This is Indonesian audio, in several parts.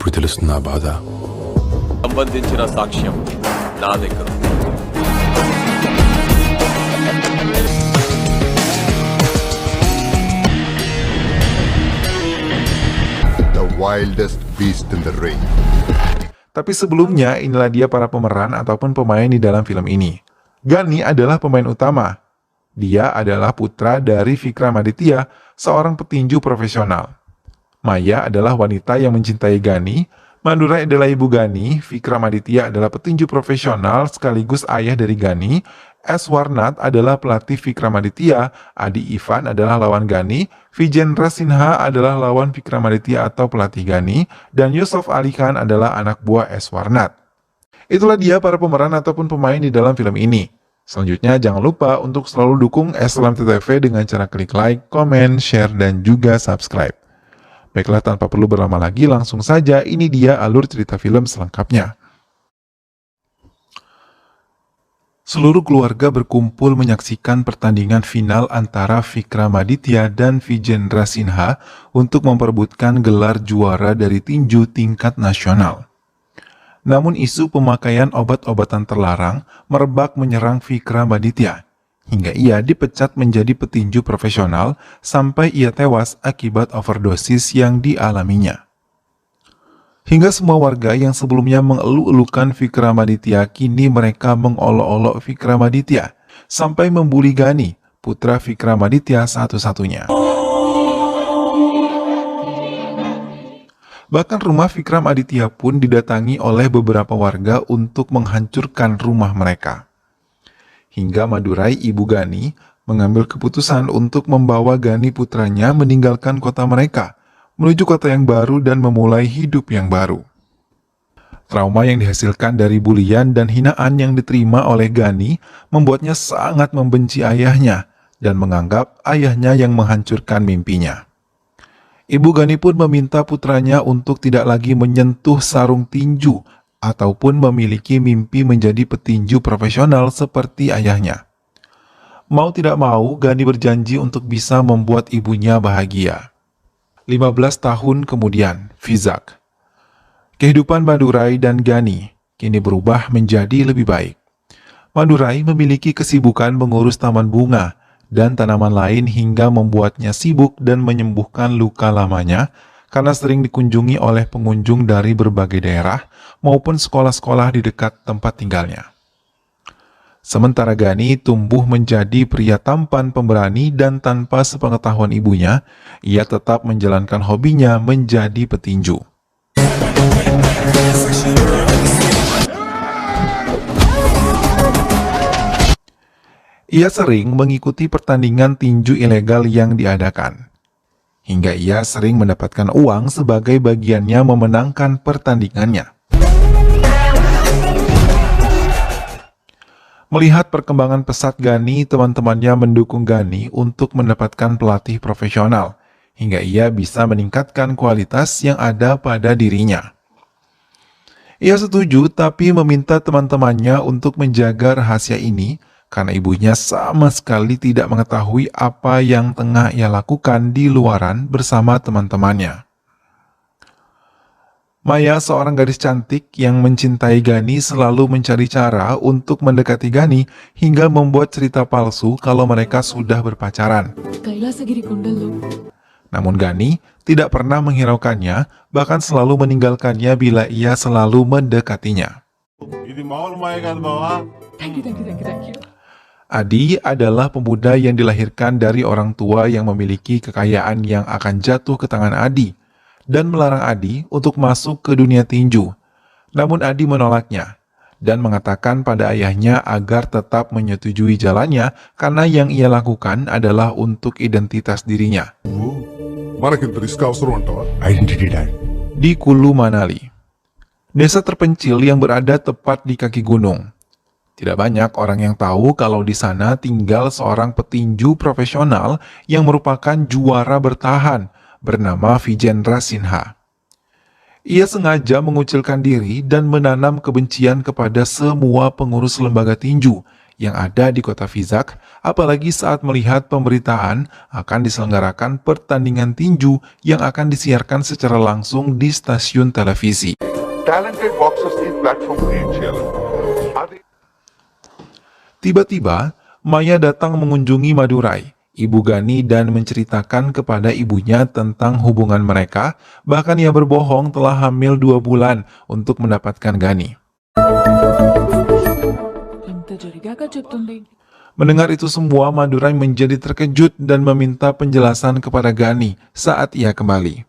ఎప్పుడు తెలుస్తుంది ఆ బాధ? సంబంధించిన సాక్ష్యం నా దగ్గర ఉంది. The wildest beast in the ring. Tapi sebelumnya, inilah dia para pemeran ataupun pemain di dalam film ini. Gani adalah pemain utama. Dia adalah putra dari Vikramaditya, seorang petinju profesional. Maya adalah wanita yang mencintai Gani. Madurai adalah ibu Gani. Vikramaditya adalah petinju profesional sekaligus ayah dari Gani. Eswarnat adalah pelatih Vikramaditya. Adi Ivan adalah lawan Gani. Vijendra Sinha adalah lawan Vikramaditya atau pelatih Gani. Dan Yusuf Ali Khan adalah anak buah Eswarnat. Itulah dia para pemeran ataupun pemain di dalam film ini. Selanjutnya jangan lupa untuk selalu dukung Islam TV dengan cara klik like, komen, share, dan juga subscribe. Baiklah, tanpa perlu berlama lagi, langsung saja ini dia alur cerita film selengkapnya. Seluruh keluarga berkumpul menyaksikan pertandingan final antara Vikramaditya dan Vijendra Sinha untuk memperebutkan gelar juara dari tinju tingkat nasional. Namun isu pemakaian obat-obatan terlarang merebak menyerang Vikramaditya, hingga ia dipecat menjadi petinju profesional sampai ia tewas akibat overdosis yang dialaminya. Hingga semua warga yang sebelumnya mengeluh-elukan Vikramaditya, kini mereka mengolok-olok Vikramaditya, sampai membuli Gani, putra Vikramaditya satu-satunya. Bahkan rumah Vikramaditya pun didatangi oleh beberapa warga untuk menghancurkan rumah mereka. Hingga Madurai, ibu Gani, mengambil keputusan untuk membawa Gani putranya meninggalkan kota mereka, menuju kota yang baru dan memulai hidup yang baru. Trauma yang dihasilkan dari bulian dan hinaan yang diterima oleh Gani membuatnya sangat membenci ayahnya dan menganggap ayahnya yang menghancurkan mimpinya. Ibu Gani pun meminta putranya untuk tidak lagi menyentuh sarung tinju ataupun memiliki mimpi menjadi petinju profesional seperti ayahnya. Mau tidak mau, Gani berjanji untuk bisa membuat ibunya bahagia. 15 tahun kemudian, Vizag. Kehidupan Madurai dan Gani kini berubah menjadi lebih baik. Madurai memiliki kesibukan mengurus taman bunga dan tanaman lain hingga membuatnya sibuk dan menyembuhkan luka lamanya karena sering dikunjungi oleh pengunjung dari berbagai daerah maupun sekolah-sekolah di dekat tempat tinggalnya. Sementara Gani tumbuh menjadi pria tampan pemberani dan tanpa sepengetahuan ibunya, ia tetap menjalankan hobinya menjadi petinju. Ia sering mengikuti pertandingan tinju ilegal yang diadakan, hingga ia sering mendapatkan uang sebagai bagiannya memenangkan pertandingannya. Melihat perkembangan pesat Gani, teman-temannya mendukung Gani untuk mendapatkan pelatih profesional, hingga ia bisa meningkatkan kualitas yang ada pada dirinya. Ia setuju, tapi meminta teman-temannya untuk menjaga rahasia ini, karena ibunya sama sekali tidak mengetahui apa yang tengah ia lakukan di luaran bersama teman-temannya. Maya, seorang gadis cantik yang mencintai Gani, selalu mencari cara untuk mendekati Gani hingga membuat cerita palsu kalau mereka sudah berpacaran. Namun Gani tidak pernah menghiraukannya, bahkan selalu meninggalkannya bila ia selalu mendekatinya. Adi adalah pemuda yang dilahirkan dari orang tua yang memiliki kekayaan yang akan jatuh ke tangan Adi dan melarang Adi untuk masuk ke dunia tinju. Namun Adi menolaknya dan mengatakan pada ayahnya agar tetap menyetujui jalannya karena yang ia lakukan adalah untuk identitas dirinya. Di Kulu Manali, desa terpencil yang berada tepat di kaki gunung. Tidak banyak orang yang tahu kalau di sana tinggal seorang petinju profesional yang merupakan juara bertahan bernama Vijendra Sinha. Ia sengaja mengucilkan diri dan menanam kebencian kepada semua pengurus lembaga tinju yang ada di kota Vizag, apalagi saat melihat pemberitaan akan diselenggarakan pertandingan tinju yang akan disiarkan secara langsung di stasiun televisi. Talented boxers need platform create challenge. Tiba-tiba, Maya datang mengunjungi Madurai, Ibu Gani, dan menceritakan kepada ibunya tentang hubungan mereka, bahkan ia berbohong telah hamil 2 bulan untuk mendapatkan Gani. Mendengar itu semua, Madurai menjadi terkejut dan meminta penjelasan kepada Gani saat ia kembali.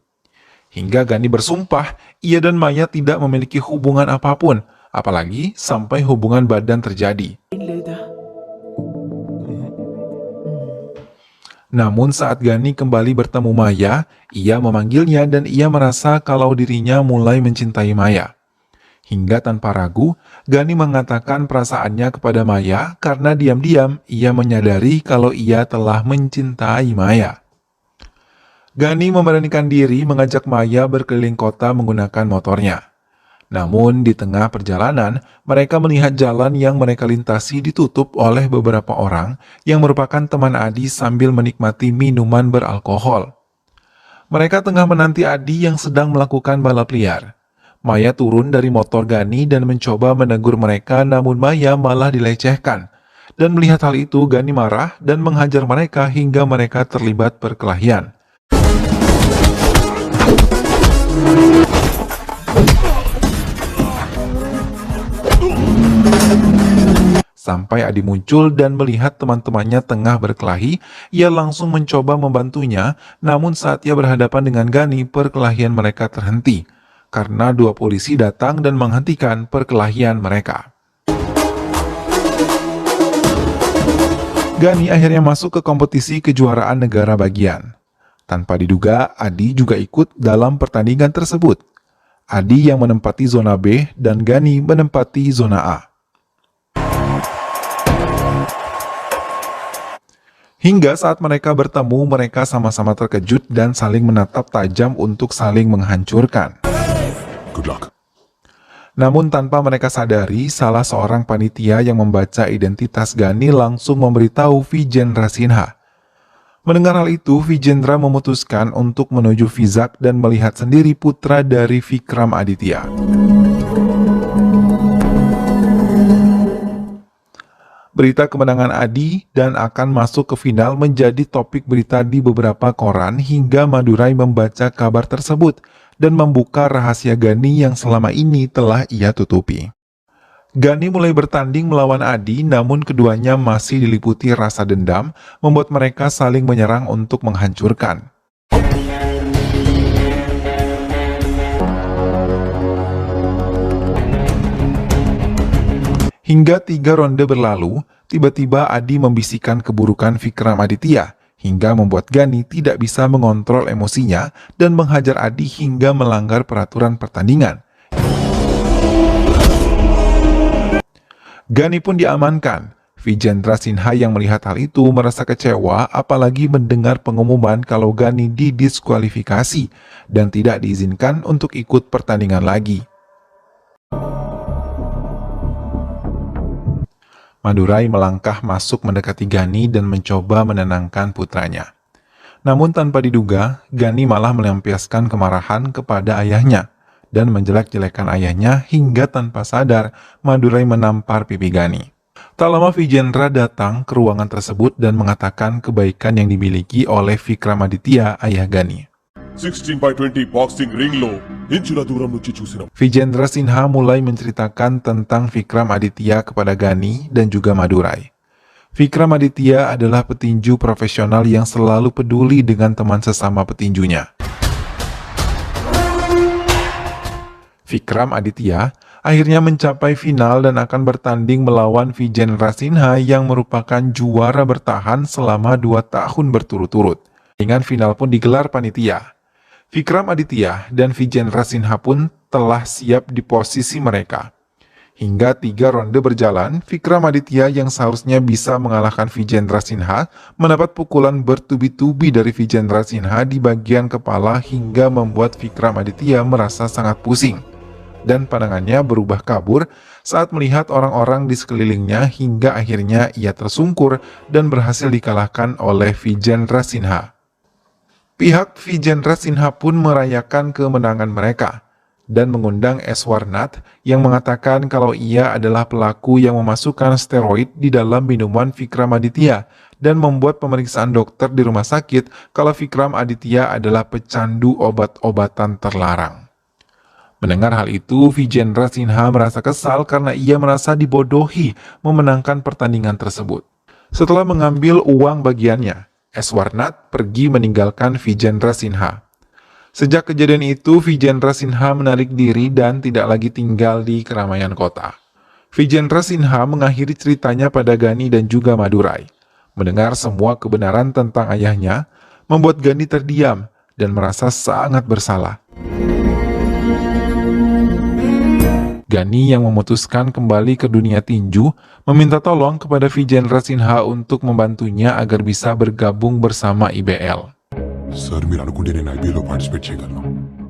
Hingga Gani bersumpah, ia dan Maya tidak memiliki hubungan apapun, apalagi sampai hubungan badan terjadi. Namun saat Gani kembali bertemu Maya, ia memanggilnya dan ia merasa kalau dirinya mulai mencintai Maya. Hingga tanpa ragu, Gani mengatakan perasaannya kepada Maya karena diam-diam ia menyadari kalau ia telah mencintai Maya. Gani memberanikan diri mengajak Maya berkeliling kota menggunakan motornya. Namun di tengah perjalanan, mereka melihat jalan yang mereka lintasi ditutup oleh beberapa orang yang merupakan teman Adi sambil menikmati minuman beralkohol. Mereka tengah menanti Adi yang sedang melakukan balap liar. Maya turun dari motor Gani dan mencoba menegur mereka, namun Maya malah dilecehkan. Dan melihat hal itu, Gani marah dan menghajar mereka hingga mereka terlibat perkelahian. Sampai Adi muncul dan melihat teman-temannya tengah berkelahi, ia langsung mencoba membantunya, namun saat ia berhadapan dengan Gani, perkelahian mereka terhenti, karena 2 polisi datang dan menghentikan perkelahian mereka. Gani akhirnya masuk ke kompetisi kejuaraan negara bagian. Tanpa diduga, Adi juga ikut dalam pertandingan tersebut. Adi yang menempati zona B dan Gani menempati zona A. Hingga saat mereka bertemu, mereka sama-sama terkejut dan saling menatap tajam untuk saling menghancurkan. Good luck. Namun tanpa mereka sadari, salah seorang panitia yang membaca identitas Gani langsung memberitahu Vijendra Sinha. Mendengar hal itu, Vijendra memutuskan untuk menuju Vizag dan melihat sendiri putra dari Vikram Aditya. Berita kemenangan Adi dan akan masuk ke final menjadi topik berita di beberapa koran hingga Madurai membaca kabar tersebut dan membuka rahasia Gani yang selama ini telah ia tutupi. Gani mulai bertanding melawan Adi, namun keduanya masih diliputi rasa dendam, membuat mereka saling menyerang untuk menghancurkan. Hingga 3 ronde berlalu, tiba-tiba Adi membisikkan keburukan Vikram Aditya, hingga membuat Gani tidak bisa mengontrol emosinya dan menghajar Adi hingga melanggar peraturan pertandingan. Gani pun diamankan. Vijendra Sinha yang melihat hal itu merasa kecewa, apalagi mendengar pengumuman kalau Gani didiskualifikasi dan tidak diizinkan untuk ikut pertandingan lagi. Madurai melangkah masuk mendekati Gani dan mencoba menenangkan putranya. Namun tanpa diduga, Gani malah melampiaskan kemarahan kepada ayahnya dan menjelek-jelekan ayahnya hingga tanpa sadar Madurai menampar pipi Gani. Tak lama Vijendra datang ke ruangan tersebut dan mengatakan kebaikan yang dimiliki oleh Vikram Aditya, ayah Gani. 16/20 boxing ring lo inchula దూరం నుంచి చూసిన Vijendra Sinha mulai menceritakan tentang Vikram Aditya kepada Gani dan juga Madurai. Vikram Aditya adalah petinju profesional yang selalu peduli dengan teman sesama petinjunya. Vikram Aditya akhirnya mencapai final dan akan bertanding melawan Vijendra Sinha yang merupakan juara bertahan selama 2 tahun berturut-turut. Dengan final pun digelar panitia. Vikram Aditya dan Vijendra Sinha pun telah siap di posisi mereka. Hingga 3 ronde berjalan, Vikram Aditya yang seharusnya bisa mengalahkan Vijendra Sinha mendapat pukulan bertubi-tubi dari Vijendra Sinha di bagian kepala hingga membuat Vikram Aditya merasa sangat pusing. dan pandangannya berubah kabur saat melihat orang-orang di sekelilingnya hingga akhirnya ia tersungkur dan berhasil dikalahkan oleh Vijendra Sinha. Pihak Vijendra Sinha pun merayakan kemenangan mereka dan mengundang Eswarnath yang mengatakan kalau ia adalah pelaku yang memasukkan steroid di dalam minuman Vikramaditya dan membuat pemeriksaan dokter di rumah sakit kalau Vikramaditya adalah pecandu obat-obatan terlarang. Mendengar hal itu, Vijendra Sinha merasa kesal karena ia merasa dibodohi memenangkan pertandingan tersebut. Setelah mengambil uang bagiannya, Eswarnath pergi meninggalkan Vijendra Sinha. Sejak kejadian itu, Vijendra Sinha menarik diri dan tidak lagi tinggal di keramaian kota. Vijendra Sinha mengakhiri ceritanya pada Gani dan juga Madurai. Mendengar semua kebenaran tentang ayahnya, membuat Gani terdiam dan merasa sangat bersalah. Gani yang memutuskan kembali ke dunia tinju meminta tolong kepada Vijendra Sinha untuk membantunya agar bisa bergabung bersama IBL. Sir మీరు అనుకుంటే నేను ఐపీఎల్లో పార్టిసిపేట్ చేయగలను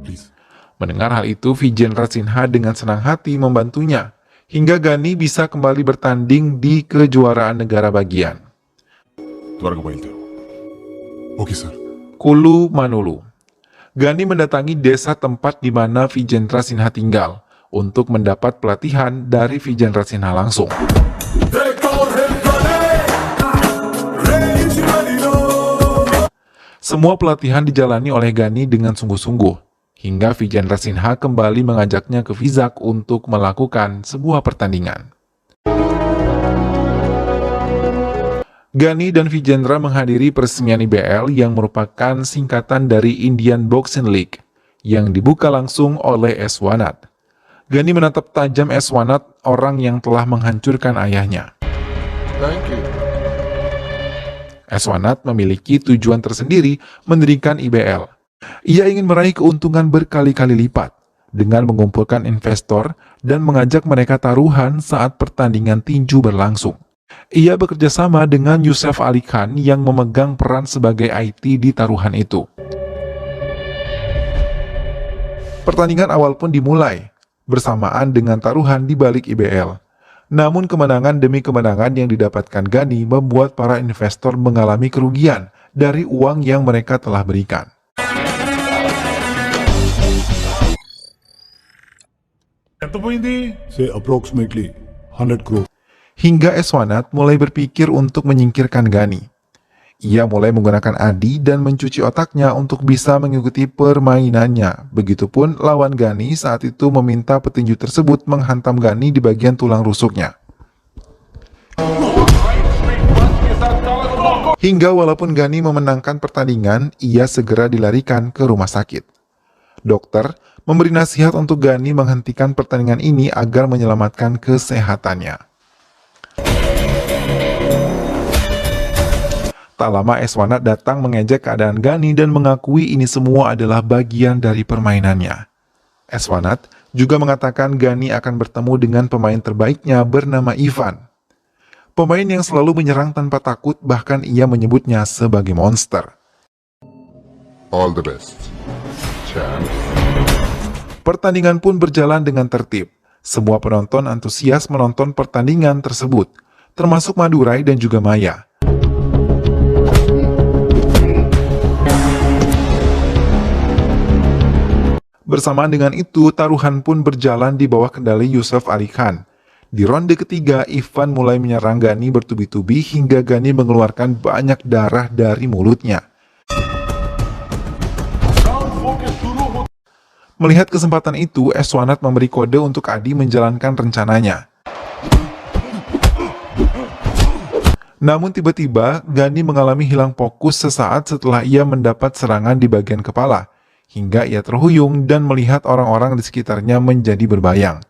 please. Mendengar hal itu, Vijendra Sinha dengan senang hati membantunya hingga Gani bisa kembali bertanding di kejuaraan negara bagian. త్వరగా బయలుదేరు. Okay, sir. Kulu Manulu. Gani mendatangi desa tempat di mana Vijendra Sinha tinggal untuk mendapat pelatihan dari Vijendra Sinha langsung. Semua pelatihan dijalani oleh Gani dengan sungguh-sungguh, hingga Vijendra Sinha kembali mengajaknya ke Vizag untuk melakukan sebuah pertandingan. Gani dan Vijendra menghadiri peresmian IBL yang merupakan singkatan dari Indian Boxing League, yang dibuka langsung oleh Eswarnath. Gani menatap tajam Eswarnath, orang yang telah menghancurkan ayahnya. Thank you. Eswarnath memiliki tujuan tersendiri mendirikan IBL. Ia ingin meraih keuntungan berkali-kali lipat dengan mengumpulkan investor dan mengajak mereka taruhan saat pertandingan tinju berlangsung. Ia bekerja sama dengan Yusuf Ali Khan yang memegang peran sebagai IT di taruhan itu. Pertandingan awal pun dimulai bersamaan dengan taruhan di balik IBL. Namun kemenangan demi kemenangan yang didapatkan Gani membuat para investor mengalami kerugian dari uang yang mereka telah berikan. Say approximately 100 crore. Hingga Eswarnath mulai berpikir untuk menyingkirkan Gani. Ia mulai menggunakan Adi dan mencuci otaknya untuk bisa mengikuti permainannya. Begitupun lawan Gani saat itu meminta petinju tersebut menghantam Gani di bagian tulang rusuknya. Hingga walaupun Gani memenangkan pertandingan, ia segera dilarikan ke rumah sakit. Dokter memberi nasihat untuk Gani menghentikan pertandingan ini agar menyelamatkan kesehatannya. Tak lama Eswarnath datang mengejek keadaan Gani dan mengakui ini semua adalah bagian dari permainannya. Eswarnath juga mengatakan Gani akan bertemu dengan pemain terbaiknya bernama Ivan. Pemain yang selalu menyerang tanpa takut, bahkan ia menyebutnya sebagai monster. All the best. Champ. Pertandingan pun berjalan dengan tertib. Semua penonton antusias menonton pertandingan tersebut, termasuk Madurai dan juga Maya. Bersamaan dengan itu, taruhan pun berjalan di bawah kendali Yusuf Ali Khan. Di ronde ketiga, Ivan mulai menyerang Gani bertubi-tubi hingga Gani mengeluarkan banyak darah dari mulutnya. Melihat kesempatan itu, Eswarnath memberi kode untuk Adi menjalankan rencananya. Namun tiba-tiba, Gani mengalami hilang fokus sesaat setelah ia mendapat serangan di bagian kepala, hingga ia terhuyung dan melihat orang-orang di sekitarnya menjadi berbayang.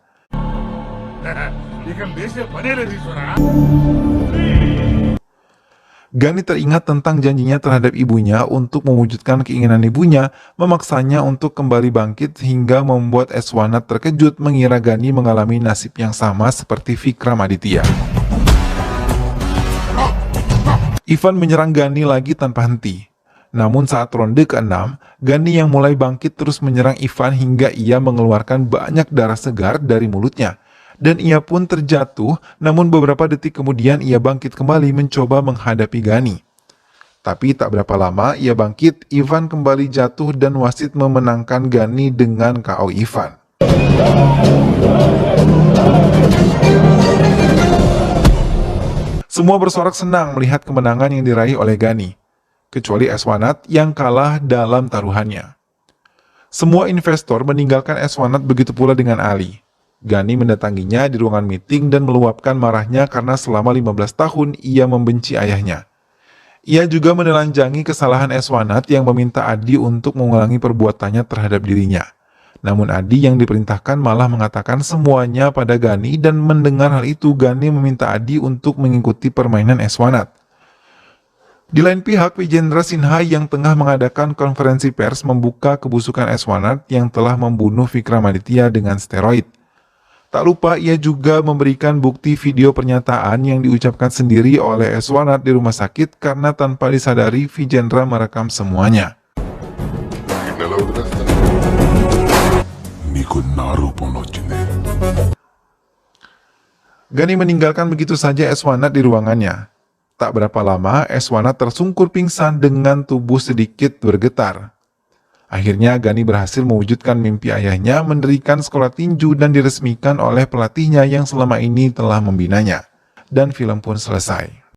Gani teringat tentang janjinya terhadap ibunya untuk mewujudkan keinginan ibunya, memaksanya untuk kembali bangkit hingga membuat Eswarnath terkejut mengira Gani mengalami nasib yang sama seperti Vikramaditya. Ivan menyerang Gani lagi tanpa henti. Namun saat ronde ke-6, Gani yang mulai bangkit terus menyerang Ivan hingga ia mengeluarkan banyak darah segar dari mulutnya. Dan ia pun terjatuh, namun beberapa detik kemudian ia bangkit kembali mencoba menghadapi Gani. Tapi tak berapa lama ia bangkit, Ivan kembali jatuh dan wasit memenangkan Gani dengan KO Ivan. Semua bersorak senang melihat kemenangan yang diraih oleh Gani, kecuali Eswanat yang kalah dalam taruhannya. Semua investor meninggalkan Eswanat, begitu pula dengan Ali. Gani mendatanginya di ruangan meeting dan meluapkan marahnya karena selama 15 tahun ia membenci ayahnya. Ia juga menelanjangi kesalahan Eswanat yang meminta Adi untuk mengulangi perbuatannya terhadap dirinya. Namun Adi yang diperintahkan malah mengatakan semuanya pada Gani, dan mendengar hal itu Gani meminta Adi untuk mengikuti permainan Eswanat. Di lain pihak, Vijendra Sinha yang tengah mengadakan konferensi pers membuka kebusukan Eswanat yang telah membunuh Vikramaditya dengan steroid. Tak lupa ia juga memberikan bukti video pernyataan yang diucapkan sendiri oleh Eswanat di rumah sakit karena tanpa disadari Vijendra merekam semuanya. Gani meninggalkan begitu saja Eswanat di ruangannya. Tak berapa lama, Eswanat tersungkur pingsan dengan tubuh sedikit bergetar. Akhirnya Gani berhasil mewujudkan mimpi ayahnya mendirikan sekolah tinju dan diresmikan oleh pelatihnya yang selama ini telah membinanya. Dan film pun selesai.